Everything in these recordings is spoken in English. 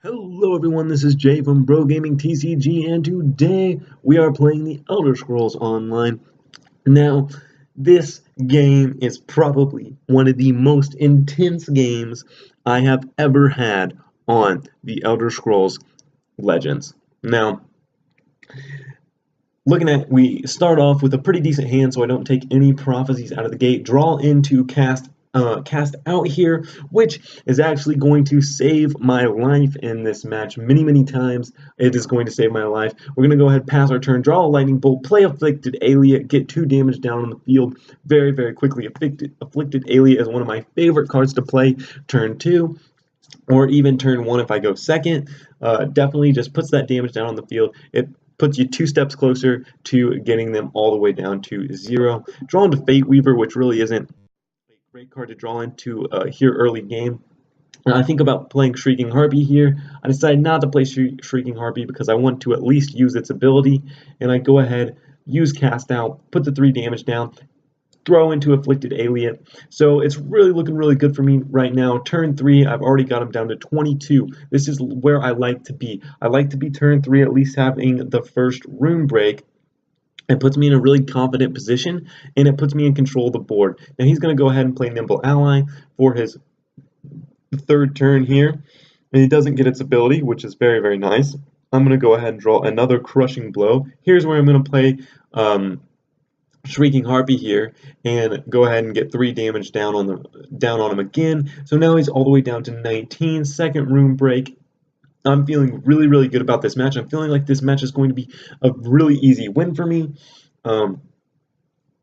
Hello everyone, this is Jay from BroGaming TCG, and today we are playing the Elder Scrolls Online. Now, this game is probably one of the most intense games I have ever had on the Elder Scrolls Legends. Now, we start off with a pretty decent hand, so I don't take any prophecies out of the gate. Draw into cast out here, which is actually going to save my life in this match many times. It is going to save my life. We're going to go ahead, pass our turn, draw a lightning bolt, play Afflicted Alia, get 2 damage down on the field very quickly. Afflicted Alia is one of my favorite cards to play turn 2. Or even turn 1 if I go second. Definitely just puts that damage down on the field. It puts you 2 steps closer to getting them all the way down to 0. Draw into Fate Weaver, which really isn't a great card to draw into here early game. And I think about playing Shrieking Harpy here. I decided not to play Shrieking Harpy because I want to at least use its ability. And I go ahead, use Cast Out, put the 3 damage down, throw into Afflicted Alia. So it's really looking really good for me right now. Turn 3, I've already got him down to 22. This is where I like to be. I like to be turn 3 at least having the first rune break. It puts me in a really confident position, and it puts me in control of the board. Now he's going to go ahead and play Nimble Ally for his 3rd turn here, and he doesn't get its ability, which is very nice. I'm going to go ahead and draw another Crushing Blow. Here's where I'm going to play Shrieking Harpy here and go ahead and get 3 damage down on him again. So now he's all the way down to 19. 2nd rune break. I'm feeling really good about this match. I'm feeling like this match is going to be a really easy win for me.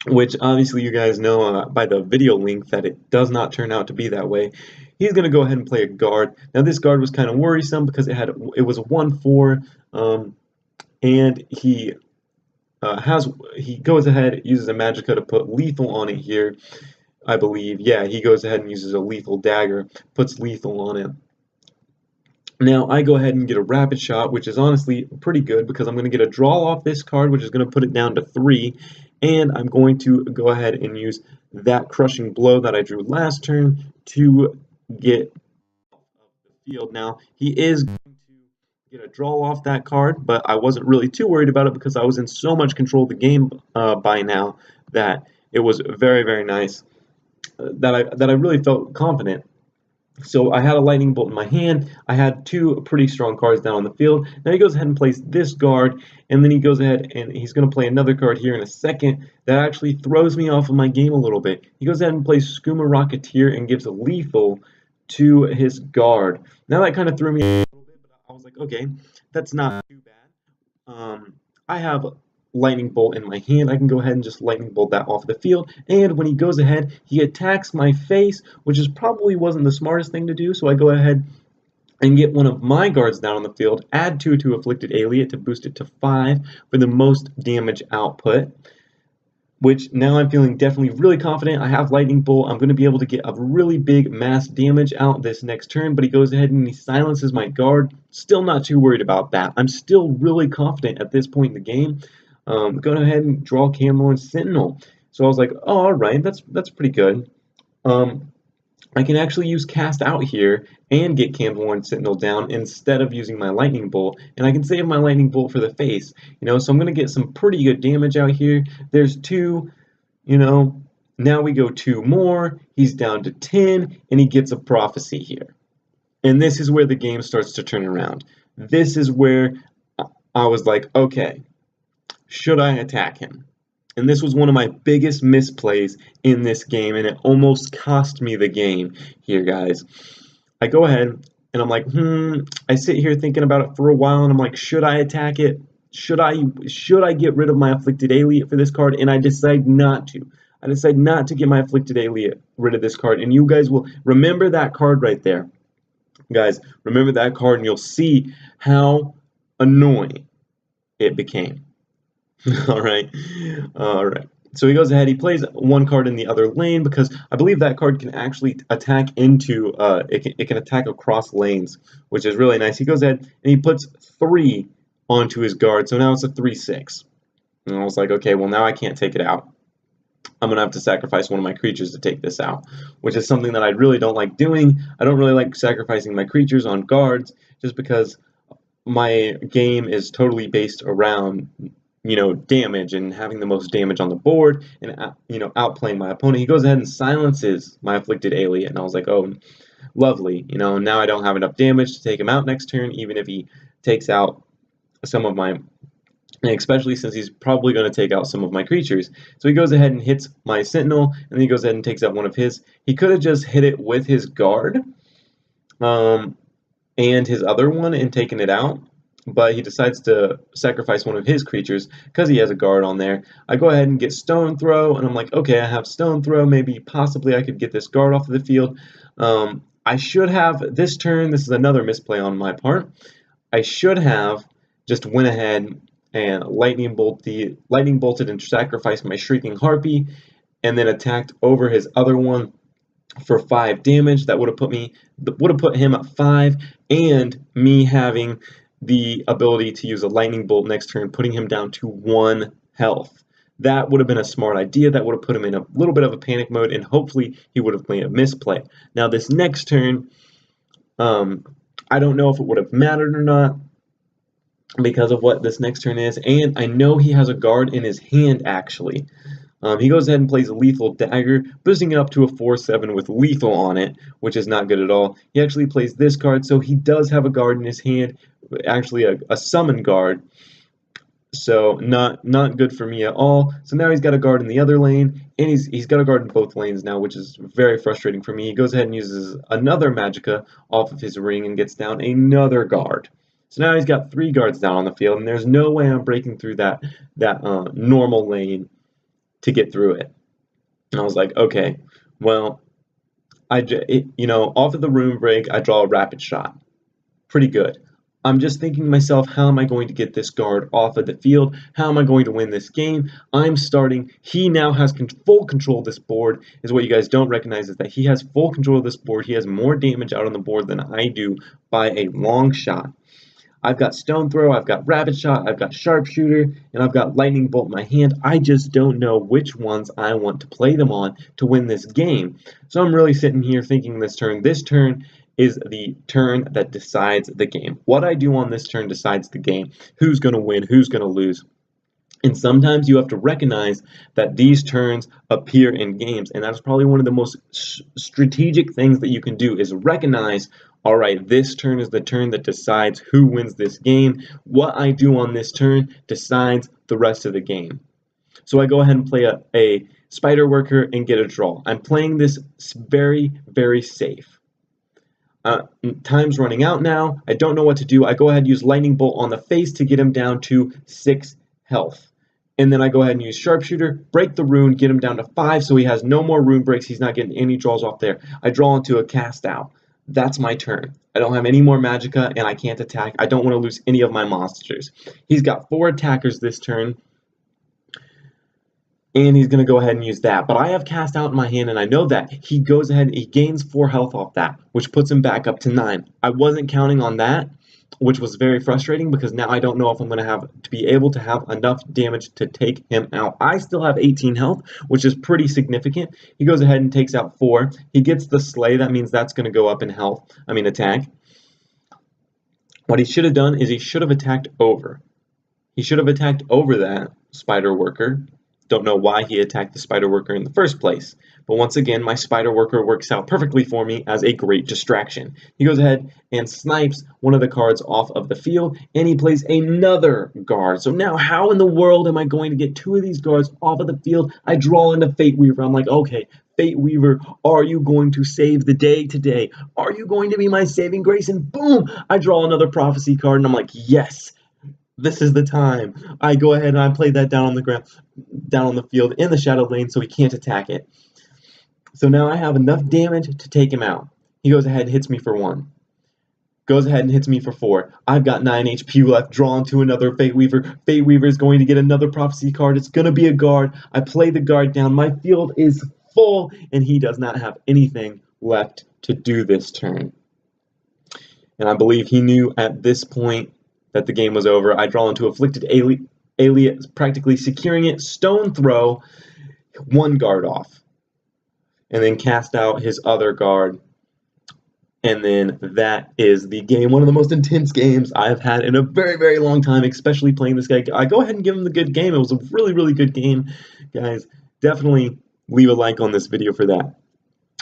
Which obviously you guys know by the video link that it does not turn out to be that way. He's going to go ahead and play a guard. Now this guard was kind of worrisome because it was a 1/4, and he goes ahead, uses a Magicka to put lethal on it here, I believe. Yeah, he goes ahead and uses a lethal dagger, puts lethal on it. Now I go ahead and get a rapid shot, which is honestly pretty good because I'm going to get a draw off this card, which is going to put it down to 3, and I'm going to go ahead and use that Crushing Blow that I drew last turn to get off the field. Now he is going to get a draw off that card, but I wasn't really too worried about it because I was in so much control of the game by now that it was very nice that I really felt confident. So I had a Lightning Bolt in my hand. I had 2 pretty strong cards down on the field. Now he goes ahead and plays this guard, and then he goes ahead and he's going to play another card here in a second that actually throws me off of my game a little bit. He goes ahead and plays Skooma Rocketeer and gives a lethal to his guard. Now that kind of threw me a little bit, but I was like, okay, that's not too bad. I have Lightning Bolt in my hand. I can go ahead and just Lightning Bolt that off the field, and when he goes ahead, he attacks my face, which is probably wasn't the smartest thing to do, so I go ahead and get one of my guards down on the field, add 2 to Afflicted Alia to boost it to 5 for the most damage output, which now I'm feeling definitely really confident. I have Lightning Bolt. I'm going to be able to get a really big mass damage out this next turn, but he goes ahead and he silences my guard. Still not too worried about that. I'm still really confident at this point in the game. Go ahead and draw Camelorn Sentinel. So I was like, oh, all right, that's pretty good. I can actually use Cast Out here and get Camelorn Sentinel down instead of using my Lightning Bolt, and I can save my Lightning Bolt for the face. So I'm going to get some pretty good damage out here. There's 2, now we go 2 more. He's down to 10, and he gets a Prophecy here. And this is where the game starts to turn around. This is where I was like, okay, should I attack him? And this was one of my biggest misplays in this game, and it almost cost me the game here, guys. I go ahead, and I'm like, I sit here thinking about it for a while, and I'm like, should I attack it? Should I get rid of my Afflicted Alia for this card? And I decide not to. I decide not to get my Afflicted Alia rid of this card, and you guys will remember that card right there. Guys, remember that card, and you'll see how annoying it became. All right. So he goes ahead, he plays 1 card in the other lane because I believe that card can actually attack into, it can attack across lanes, which is really nice. He goes ahead and he puts 3 onto his guard, so now it's a 3/6. And I was like, okay, well now I can't take it out. I'm going to have to sacrifice one of my creatures to take this out, which is something that I really don't like doing. I don't really like sacrificing my creatures on guards just because my game is totally based around, damage and having the most damage on the board and, outplaying my opponent. He goes ahead and silences my Afflicted Alien, and I was like, oh, lovely. Now I don't have enough damage to take him out next turn, even if he takes out some of my, especially since he's probably going to take out some of my creatures. So he goes ahead and hits my Sentinel, and then he goes ahead and takes out one of his. He could have just hit it with his guard, and his other one and taken it out, but he decides to sacrifice one of his creatures because he has a guard on there. I go ahead and get Stone Throw, and I'm like, okay, I have Stone Throw, maybe possibly I could get this guard off of the field. I should have this turn, this is another misplay on my part, I should have just went ahead and lightning bolted and sacrificed my Shrieking Harpy, and then attacked over his other one for 5 damage. That would have put him at 5, and me having the ability to use a lightning bolt next turn, putting him down to 1 health. That would have been a smart idea. That would have put him in a little bit of a panic mode, and hopefully he would have made a misplay. Now this next turn, I don't know if it would have mattered or not because of what this next turn is, and I know he has a guard in his hand actually. He goes ahead and plays a Lethal Dagger, boosting it up to a 4/7 with Lethal on it, which is not good at all. He actually plays this card, so he does have a guard in his hand, actually a Summon guard, so not good for me at all. So now he's got a guard in the other lane, and he's got a guard in both lanes now, which is very frustrating for me. He goes ahead and uses another Magicka off of his ring and gets down another guard. So now he's got 3 guards down on the field, and there's no way I'm breaking through that normal lane to get through it. And I was like, okay, well, off of the Rune Break, I draw a Rapid Shot. Pretty good. I'm just thinking to myself, how am I going to get this guard off of the field? How am I going to win this game? I'm starting. He now has full control of this board, is what you guys don't recognize, is that he has full control of this board. He has more damage out on the board than I do by a long shot. I've got Stone Throw, I've got Rapid Shot, I've got Sharpshooter, and I've got Lightning Bolt in my hand. I just don't know which ones I want to play them on to win this game. So I'm really sitting here thinking this turn is the turn that decides the game. What I do on this turn decides the game. Who's going to win, who's going to lose. And sometimes you have to recognize that these turns appear in games, and that's probably one of the most strategic things that you can do, is recognize, all right, this turn is the turn that decides who wins this game. What I do on this turn decides the rest of the game. So I go ahead and play a Spider Worker and get a draw. I'm playing this very, very safe. Time's running out now. I don't know what to do. I go ahead and use Lightning Bolt on the face to get him down to 6 health. And then I go ahead and use Sharpshooter, break the rune, get him down to 5 so he has no more rune breaks. He's not getting any draws off there. I draw into a Cast Out. That's my turn. I don't have any more Magicka, and I can't attack. I don't want to lose any of my monsters. He's got 4 attackers this turn, and he's going to go ahead and use that. But I have Cast Out in my hand, and I know that. He goes ahead and he gains 4 health off that, which puts him back up to 9. I wasn't counting on that, which was very frustrating because now I don't know if I'm going to be able to have enough damage to take him out. I still have 18 health, which is pretty significant. He goes ahead and takes out 4. He gets the Slay. That means that's going to go up in attack. What he should have done is he should have attacked over. He should have attacked over that Spider Worker. Don't know why he attacked the Spider Worker in the first place. But once again, my Spider Worker works out perfectly for me as a great distraction. He goes ahead and snipes one of the cards off of the field, and he plays another guard. So now how in the world am I going to get 2 of these guards off of the field? I draw into Fate Weaver. I'm like, okay, Fate Weaver, are you going to save the day today? Are you going to be my saving grace? And boom, I draw another Prophecy card, and I'm like, yes. This is the time. I go ahead and I play that down on the ground, down on the field in the shadow lane so he can't attack it. So now I have enough damage to take him out. He goes ahead and hits me for 1. Goes ahead and hits me for 4. I've got 9 HP left, drawn to another Fate Weaver. Fate Weaver is going to get another Prophecy card. It's going to be a guard. I play the guard down. My field is full, and he does not have anything left to do this turn. And I believe he knew at this point that the game was over. I draw into Afflicted Alien, practically securing it. Stone Throw. one guard off, and then cast out his other guard, and then that is the game. One of the most intense games I've had in a very, very long time, especially playing this guy. I go ahead and give him the good game. It was a really, really good game, guys. Definitely leave a like on this video for that.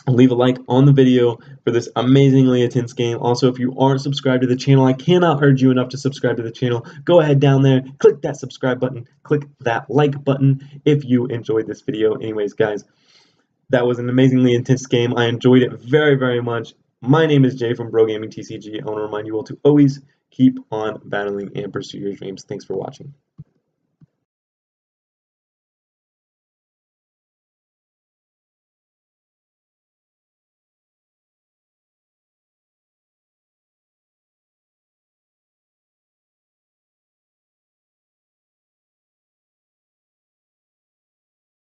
Leave a like on the video for this amazingly intense game. Also, if you aren't subscribed to the channel, I cannot urge you enough to subscribe to the channel. Go ahead down there, click that subscribe button, click that like button if you enjoyed this video. Anyways, guys, that was an amazingly intense game. I enjoyed it very, very much. My name is Jay from BroGaming TCG. I want to remind you all to always keep on battling and pursue your dreams. Thanks for watching.